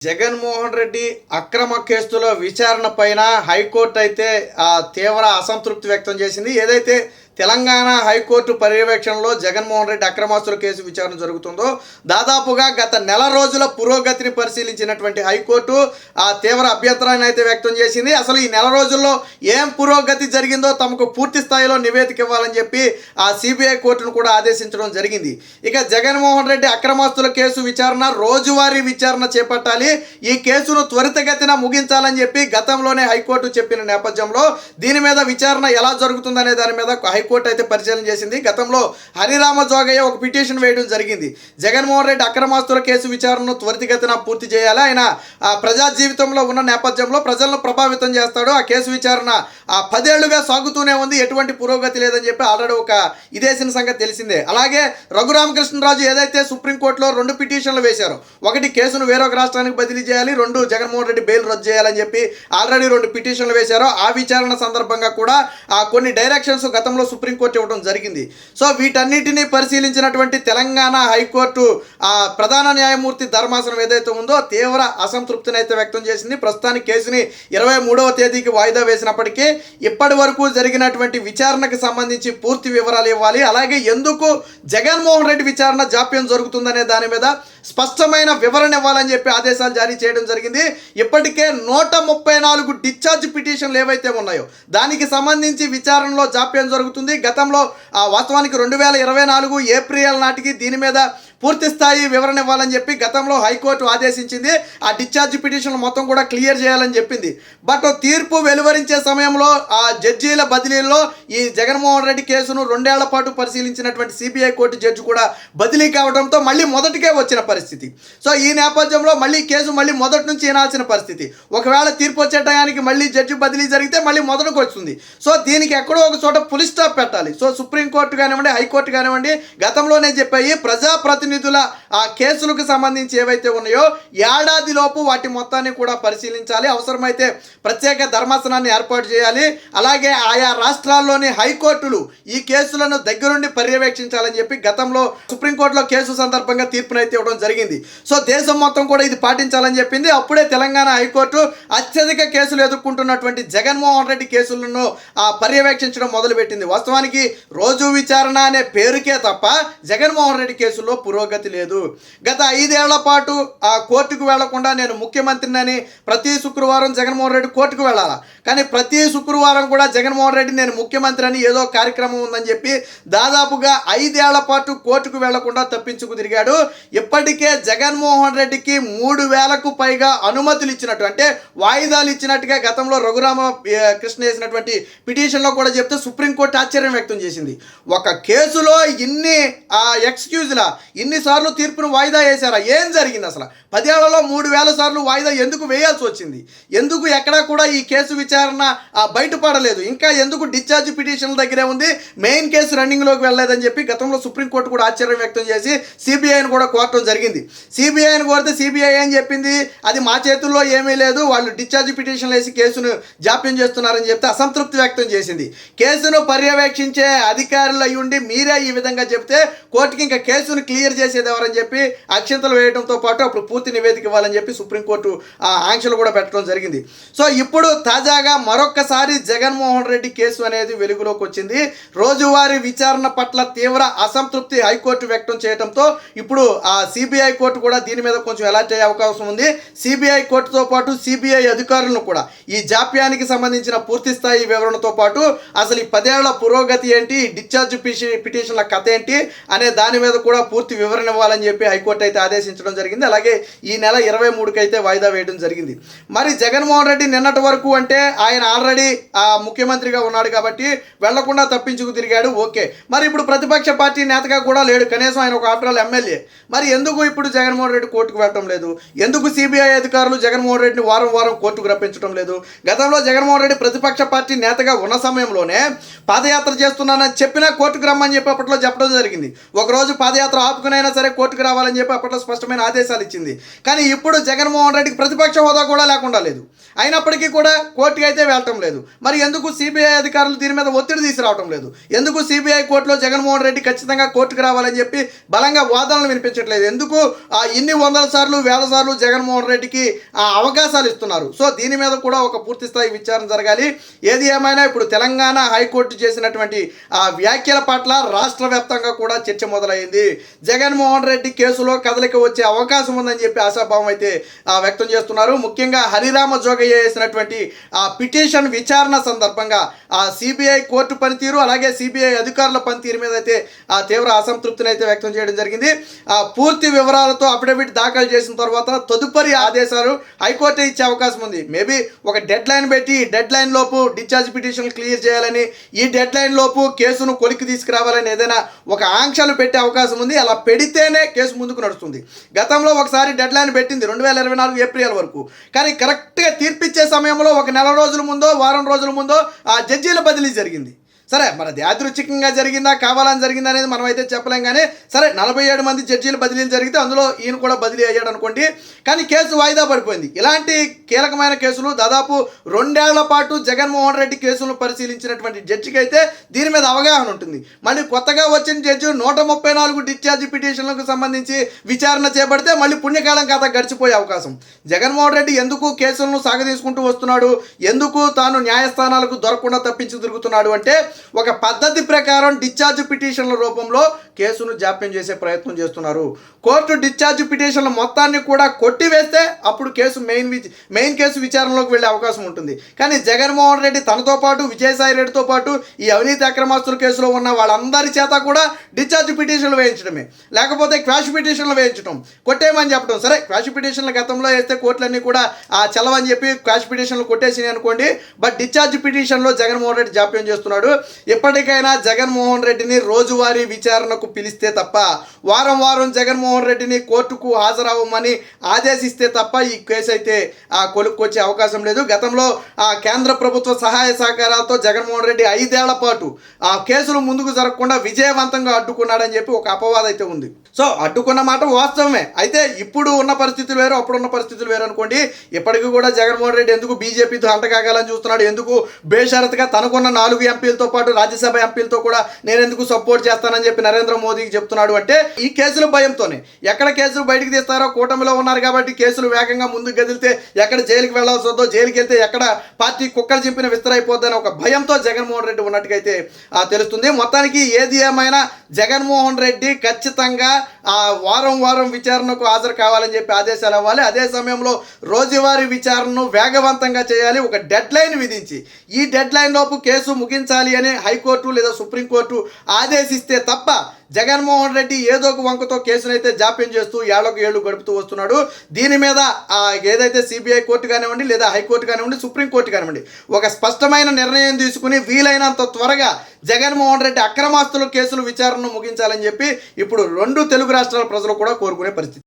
జగన్మోహన్ రెడ్డి అక్రమ కేసుల విచారణ పైన హైకోర్టు అయితే తీవ్ర అసంతృప్తి వ్యక్తం చేసింది. ఏదైతే తెలంగాణ హైకోర్టు పర్యవేక్షణలో జగన్మోహన్ రెడ్డి అక్రమాస్తుల కేసు విచారణ జరుగుతుందో దాదాపుగా గత నెల రోజుల పురోగతిని పరిశీలించినటువంటి హైకోర్టు తీవ్ర అభ్యంతరాన్ని అయితే వ్యక్తం చేసింది. అసలు ఈ నెల రోజుల్లో ఏం పురోగతి జరిగిందో తమకు పూర్తి స్థాయిలో నివేదిక ఇవ్వాలని చెప్పి సిబిఐ కోర్టును కూడా ఆదేశించడం జరిగింది. ఇక జగన్మోహన్ రెడ్డి అక్రమాస్తుల కేసు విచారణ రోజువారీ విచారణ చేపట్టాలి, ఈ కేసును త్వరితగతిన ముగించాలని చెప్పి గతంలోనే హైకోర్టు చెప్పిన నేపథ్యంలో దీని మీద విచారణ ఎలా జరుగుతుందనే దాని మీద హైకోర్టు అయితే పరిశీలన చేసింది. గతంలో హరిరామ జోగయ్య ఒక పిటిషన్ వేయడం జరిగింది. జగన్మోహన్ రెడ్డి అక్రమాస్తుల కేసు విచారణను త్వరితగతిన పూర్తి చేయాలి, ఆయన ప్రజా జీవితంలో ఉన్న నేపథ్యంలో ప్రజలను ప్రభావితం చేస్తాడు, ఆ కేసు విచారణ 10 ఏళ్లుగా సాగుతూనే ఉంది, ఎటువంటి పురోగతి లేదని చెప్పి ఆల్రెడీ ఒక ఇదేసిన సంగతి తెలిసిందే. అలాగే రఘురామకృష్ణరాజు ఏదైతే సుప్రీంకోర్టులో 2 పిటిషన్లు వేశారో, ఒకటి కేసును వేరొక రాష్ట్రానికి బదిలీ చేయాలి, 2 జగన్మోహన్ రెడ్డి బెయిల్ రద్దు చేయాలని చెప్పి ఆల్రెడీ 2 పిటిషన్లు వేశారో ఆ విచారణ సందర్భంగా కూడా కొన్ని డైరెక్షన్స్ గతంలో సుప్రీంకోర్టు ఇవ్వడం జరిగింది. సో వీటన్నిటిని పరిశీలించినటువంటి తెలంగాణ హైకోర్టు ప్రధాన న్యాయమూర్తి ధర్మాసనం ఏదైతే ఉందో తీవ్ర అసంతృప్తిని అయితే వ్యక్తం చేసింది. ప్రస్తుతానికి కేసుని 23వ తేదీకి వాయిదా వేసినప్పటికీ ఇప్పటి వరకు జరిగినటువంటి విచారణకు సంబంధించి పూర్తి వివరాలు ఇవ్వాలి, అలాగే ఎందుకు జగన్మోహన్ రెడ్డి విచారణ జాప్యం జరుగుతుందనే దాని మీద స్పష్టమైన వివరణ ఇవ్వాలని చెప్పి ఆదేశాలు జారీ చేయడం జరిగింది. ఇప్పటికే 134 డిశ్చార్జ్ పిటిషన్లు ఏవైతే ఉన్నాయో దానికి సంబంధించి విచారణలో జాప్యం జరుగుతుంది. గతంలో వాస్తవానికి 2024 ఏప్రిల్ నాటికి దీని మీద పూర్తి స్థాయి వివరణ ఇవ్వాలని చెప్పి గతంలో హైకోర్టు ఆదేశించింది. ఆ డిశ్చార్జ్ పిటిషన్లు మొత్తం కూడా క్లియర్ చేయాలని చెప్పింది. బట్ తీర్పు వెలువరించే సమయంలో ఆ జడ్జీల బదిలీలో ఈ జగన్మోహన్ రెడ్డి కేసును 2 ఏళ్ల పాటు పరిశీలించినటువంటి సిబిఐ కోర్టు జడ్జి కూడా బదిలీ కావడంతో మళ్ళీ మొదటికే వచ్చిన పరిస్థితి. సో ఈ నేపథ్యంలో మళ్ళీ కేసు మళ్ళీ మొదటి నుంచి వినాల్సిన పరిస్థితి. ఒకవేళ తీర్పు వచ్చే టయానికి మళ్ళీ జడ్జి బదిలీ జరిగితే మళ్ళీ మొదటికి వస్తుంది. సో దీనికి ఎక్కడో ఒక చోట పులి స్టాప్ పెట్టాలి. సో సుప్రీంకోర్టు కానివ్వండి, హైకోర్టు కానివ్వండి, గతంలోనే చెప్పాయి ప్రజాప్రతినిధుల ఆ కేసులకు సంబంధించి ఏవైతే ఉన్నాయో ఏడాదిలోపు వాటి మొత్తాన్ని కూడా పరిశీలించాలి, అవసరమైతే ప్రత్యేక ధర్మాసనాన్ని ఏర్పాటు చేయాలి, అలాగే ఆయా రాష్ట్రాల్లోని హైకోర్టులు ఈ కేసులను దగ్గరుండి పర్యవేక్షించాలని చెప్పి గతంలో సుప్రీంకోర్టులో కేసు సందర్భంగా తీర్పునైతే ఇవ్వడం జరిగింది. సో దేశం మొత్తం కూడా ఇది పాటించాలని చెప్పింది. అప్పుడే తెలంగాణ హైకోర్టు అత్యధిక కేసులు ఎదుర్కొంటున్నటువంటి జగన్మోహన్ రెడ్డి కేసులను పర్యవేక్షించడం మొదలుపెట్టింది. వాస్తవానికి రోజు విచారణ అనే పేరుకే తప్ప జగన్మోహన్ రెడ్డి కేసుల్లో పురోగతి లేదు. గత 5 ఏళ్ల పాటు కోర్టుకు వెళ్లకుండా నేను ముఖ్యమంత్రిని ప్రతి శుక్రవారం జగన్మోహన్ రెడ్డి కోర్టుకు వెళ్ళాలా, కానీ ప్రతి శుక్రవారం కూడా జగన్మోహన్ రెడ్డి నేను ముఖ్యమంత్రి అని ఏదో కార్యక్రమం ఉందని చెప్పి దాదాపుగా 5 ఏళ్ల పాటు కోర్టుకు వెళ్లకుండా తప్పించుకు తిరిగాడు. ఇప్పటికే జగన్మోహన్ రెడ్డికి 3000కు పైగా అనుమతులు ఇచ్చినట్టు, అంటే వాయిదాలు ఇచ్చినట్టుగా గతంలో రఘురామ కృష్ణ వేసినటువంటి పిటిషన్లో కూడా చెప్తే సుప్రీంకోర్టు ఆశ్చర్యం వ్యక్తం చేసింది. ఒక కేసులో ఇన్ని ఎక్స్క్యూజ్లా ఇన్నిసార్లు తీర్పును వాయిదా వేశారా? ఏం జరిగింది అసలు? 10 ఏళ్లలో 3000 సార్లు వాయిదా ఎందుకు వేయాల్సి వచ్చింది? ఎందుకు ఎక్కడా కూడా ఈ కేసు విచారణ బయటపడలేదు? ఇంకా ఎందుకు డిశ్చార్జ్ పిటిషన్ల దగ్గరే ఉంది, మెయిన్ కేసు రన్నింగ్లోకి వెళ్ళలేదని చెప్పి గతంలో సుప్రీంకోర్టు కూడా ఆశ్చర్యం వ్యక్తం చేసి సిబిఐని కూడా కోరటం జరిగింది. సిబిఐని కోరితే సిబిఐ ఏం చెప్పింది? అది మా చేతుల్లో ఏమీ లేదు, వాళ్ళు డిశ్చార్జ్ పిటిషన్లు వేసి కేసును జాప్యం చేస్తున్నారని చెప్తే అసంతృప్తి వ్యక్తం చేసింది. కేసును పర్యవేక్షించే అధికారులు అయి ఉండి మీరే ఈ విధంగా చెప్తే కోర్టుకి ఇంకా కేసును క్లియర్ చేసేది ఎవరని చెప్పి అక్షంతలు వేయడంతో పాటు అప్పుడు పూర్తి నివేదిక ఇవ్వాలని చెప్పి సుప్రీంకోర్టు ఆంక్షలు కూడా పెట్టడం జరిగింది. సో ఇప్పుడు తాజాగా మరొక్కసారి జగన్మోహన్ రెడ్డి కేసు అనేది వెలుగులోకి వచ్చింది. రోజువారీ విచారణ పట్ల తీవ్ర అసంతృప్తి హైకోర్టు వ్యక్తం చేయడంతో ఇప్పుడు సిబిఐ కోర్టు కూడా దీని మీద కొంచెం అలర్ట్ అయ్యే అవకాశం ఉంది. సిబిఐ కోర్టుతో పాటు సిబిఐ అధికారులను కూడా ఈ జాప్యానికి సంబంధించిన పూర్తి స్థాయి వివరణతో పాటు అసలు ఈ 10 ఏళ్ల పురోగతి ఏంటి, డిశ్చార్జ్ పిటిషన్ల కథ ఏంటి అనే దాని మీద కూడా పూర్తి వివరణ ఇవ్వాలని చెప్పి హైకోర్టు అయితే ఆదేశించడం జరిగింది. అలాగే ఈ నెల 23కి అయితే వాయిదా వేయడం జరిగింది. మరి జగన్మోహన్ రెడ్డి నిన్నటి వరకు అంటే ఆయన ఆల్రెడీ ముఖ్యమంత్రిగా ఉన్నాడు కాబట్టి వెళ్లకుండా తప్పించుకు తిరిగాడు, ఓకే. మరి ఇప్పుడు ప్రతిపక్ష పార్టీ నేతగా కూడా లేడు, కనీసం ఆయన ఒక ఆఫ్టర్ ఆల్ ఎమ్మెల్యే. మరి ఎందుకు ఇప్పుడు జగన్మోహన్ రెడ్డి కోర్టుకు వెళ్ళటం లేదు? ఎందుకు సిబిఐ అధికారులు జగన్మోహన్ రెడ్డిని వారం వారం కోర్టుకు రప్పించడం లేదు? గతంలో జగన్మోహన్ రెడ్డి ప్రతిపక్ష పార్టీ నేతగా ఉన్న సమయంలోనే పాదయాత్ర చేస్తున్నానని చెప్పినా కోర్టుకు రమ్మని చెప్పి అప్పట్లో చెప్పడం జరిగింది. ఒకరోజు పాదయాత్ర ఆపుకునే ఎవరైనా సరే కోర్టుకు రావాలని చెప్పి అప్పట్లో స్పష్టమైన ఆదేశాలు ఇచ్చింది. కానీ ఇప్పుడు జగన్మోహన్ రెడ్డికి ప్రతిపక్ష హోదా కూడా లేకుండా లేదు. అయినప్పటికీ కూడా కోర్టుకి అయితే వెళ్ళటం లేదు. మరి ఎందుకు సిబిఐ అధికారులు దీని మీద ఒత్తిడి తీసుకురావటం లేదు? ఎందుకు సిబిఐ కోర్టులో జగన్మోహన్ రెడ్డి ఖచ్చితంగా కోర్టుకు రావాలని చెప్పి బలంగా వాదనలు వినిపించట్లేదు? ఎందుకు ఇన్ని వందల సార్లు వేల సార్లు జగన్మోహన్ రెడ్డికి అవకాశాలు ఇస్తున్నారు? సో దీని మీద కూడా ఒక పూర్తి స్థాయి విచారణ జరగాలి. ఏది ఏమైనా ఇప్పుడు తెలంగాణ హైకోర్టు చేసినటువంటి వ్యాఖ్యల పట్ల రాష్ట్ర వ్యాప్తంగా కూడా చర్చ మొదలైంది. జగన్మోహన్ రెడ్డి కేసులో కదలిక వచ్చే అవకాశం ఉందని చెప్పి ఆశాభావం అయితే వ్యక్తం చేస్తున్నారు. ముఖ్యంగా హరిరామ జోగయ్య చేసినటువంటి పిటిషన్ విచారణ సందర్భంగా సిబిఐ కోర్టు పనితీరు అలాగే సిబిఐ అధికారుల పనితీరు మీద అయితే తీవ్ర అసంతృప్తిని అయితే వ్యక్తం చేయడం జరిగింది. పూర్తి వివరాలతో అఫిడవిట్ దాఖలు చేసిన తర్వాత తదుపరి ఆదేశాలు హైకోర్టు ఇచ్చే అవకాశం ఉంది. మేబీ ఒక డెడ్ లైన్ పెట్టి ఈ డెడ్ లైన్ లోపు డిశ్చార్జ్ పిటిషన్ క్లియర్ చేయాలని, ఈ డెడ్ లైన్ లోపు కేసును కొలికి తీసుకురావాలని ఏదైనా ఒక ఆంక్షలు పెట్టే అవకాశం ఉంది. అలా పెడితేనే కేసు ముందుకు నడుస్తుంది. గతంలో ఒకసారి డెడ్ లైన్ పెట్టింది 2024 ఏప్రిల్ వరకు. కానీ కరెక్ట్గా తీర్పిచ్చే సమయంలో ఒక నెల రోజుల ముందో వారం రోజుల ముందో జడ్జీల బదిలీ జరిగింది. సరే, మరి అది యాదృచ్ఛికంగా జరిగిందా కావాలని జరిగిందా అనేది మనం అయితే చెప్పలేం. కానీ సరే, 47 మంది జడ్జీలు బదిలీలు జరిగితే అందులో ఈయన కూడా బదిలీ అయ్యాడు అనుకోండి. కానీ కేసు వాయిదా పడిపోయింది. ఇలాంటి కీలకమైన కేసులు దాదాపు 2 ఏళ్ల పాటు జగన్మోహన్ రెడ్డి కేసులను పరిశీలించినటువంటి జడ్జికి అయితే దీని మీద అవగాహన ఉంటుంది. మళ్ళీ కొత్తగా వచ్చిన జడ్జి 134 డిశ్చార్జ్ పిటిషన్లకు సంబంధించి విచారణ చేపడితే మళ్ళీ పుణ్యకాలం కథ గడిచిపోయే అవకాశం. జగన్మోహన్ రెడ్డి ఎందుకు కేసులను సాగదీసుకుంటూ వస్తున్నాడు, ఎందుకు తాను న్యాయస్థానాలకు దొరకకుండా తప్పించి తిరుగుతున్నాడు అంటే ఒక పద్ధతి ప్రకారం డిశ్చార్జ్ పిటిషన్ల రూపంలో కేసును జాప్యం చేసే ప్రయత్నం చేస్తున్నారు. కోర్టు డిశ్చార్జ్ పిటిషన్ల మొత్తాన్ని కూడా కొట్టివేస్తే అప్పుడు కేసు మెయిన్ కేసు విచారణలోకి వెళ్ళే అవకాశం ఉంటుంది. కానీ జగన్మోహన్ రెడ్డి తనతో పాటు విజయసాయి రెడ్డితో పాటు ఈ అవినీతి అక్రమాస్తుల కేసులో ఉన్న వాళ్ళందరి చేత కూడా డిశ్చార్జ్ పిటిషన్లు వేయించడమే, లేకపోతే క్వాష్ పిటిషన్లు వేయించడం, కొట్టేయమని చెప్పడం. సరే, క్వాష్ పిటిషన్లు గతంలో వేస్తే కోర్టులన్నీ కూడా చలవని చెప్పి క్వాష్ పిటిషన్లు కొట్టేసినాయి అనుకోండి. బట్ డిశ్చార్జ్ పిటిషన్లో జగన్మోహన్ రెడ్డి జాప్యం చేస్తున్నాడు. ఎప్పటికైనా జగన్మోహన్ రెడ్డిని రోజువారీ విచారణకు పిలిస్తే తప్ప, వారం వారం జగన్మోహన్ రెడ్డిని కోర్టుకు హాజరవ్వమని ఆదేశిస్తే తప్ప ఈ కేసు అయితే కొలుక్కొచ్చే అవకాశం లేదు. గతంలో కేంద్ర ప్రభుత్వ సహాయ సహకారాలతో జగన్మోహన్ రెడ్డి 5 ఏళ్ల పాటు కేసులు ముందుకు జరగకుండా విజయవంతంగా అడ్డుకున్నాడని చెప్పి ఒక అపవాదం అయితే ఉంది. సో అడ్డుకున్న మాట వాస్తవమే. అయితే ఇప్పుడు ఉన్న పరిస్థితులు వేరు, అప్పుడున్న పరిస్థితులు వేరు అనుకోండి. ఇప్పటికీ కూడా జగన్మోహన్ రెడ్డి ఎందుకు బీజేపీతో అంటకాగాలని చూస్తున్నాడు, ఎందుకు బేషరతుగా తనకున్న 4 ఎంపీలతో పాటు రాజ్యసభ ఎంపీలతో కూడా నేను ఎందుకు సపోర్ట్ చేస్తానని చెప్పి నరేంద్ర మోదీకి చెప్తున్నాడు అంటే ఈ కేసుల భయంతోనే. ఎక్కడ కేసులు బయటికి తీస్తారో, కూటమిలో ఉన్నారు కాబట్టి కేసులు వేగంగా ముందుకు కదిలితే ఎక్కడ జైలుకి వెళ్లాల్సి వద్దో, జైలుకి వెళ్తే ఎక్కడ పార్టీ కుక్కలు చింపిన విస్తరైపోద్దని ఒక భయంతో జగన్మోహన్ రెడ్డి ఉన్నట్టుగైతే తెలుస్తుంది. మొత్తానికి ఏది ఏమైనా జగన్మోహన్ రెడ్డి ఖచ్చితంగా వారం వారం విచారణకు హాజరు కావాలని చెప్పి ఆదేశాలు ఇవ్వాలి. అదే సమయంలో రోజువారీ విచారణను వేగవంతంగా చేయాలి. ఒక డెడ్ లైన్ విధించి ఈ డెడ్ లైన్ లోపు కేసు ముగించాలి అని హైకోర్టు లేదా సుప్రీంకోర్టు ఆదేశిస్తే తప్ప జగన్మోహన్ రెడ్డి ఏదో ఒక వంకతో కేసునైతే జాప్యం చేస్తూ ఏళ్లకు ఏళ్ళు గడుపుతూ వస్తున్నాడు. దీని మీద ఏదైతే సిబిఐ కోర్టు కానివ్వండి లేదా హైకోర్టు కానివ్వండి సుప్రీంకోర్టు కానివ్వండి ఒక స్పష్టమైన నిర్ణయం తీసుకుని వీలైనంత త్వరగా జగన్మోహన్ రెడ్డి అక్రమాస్తుల కేసులు విచారణను ముగించాలని చెప్పి ఇప్పుడు 2 తెలుగు రాష్ట్రాల ప్రజలు కూడా కోరుకునే పరిస్థితి.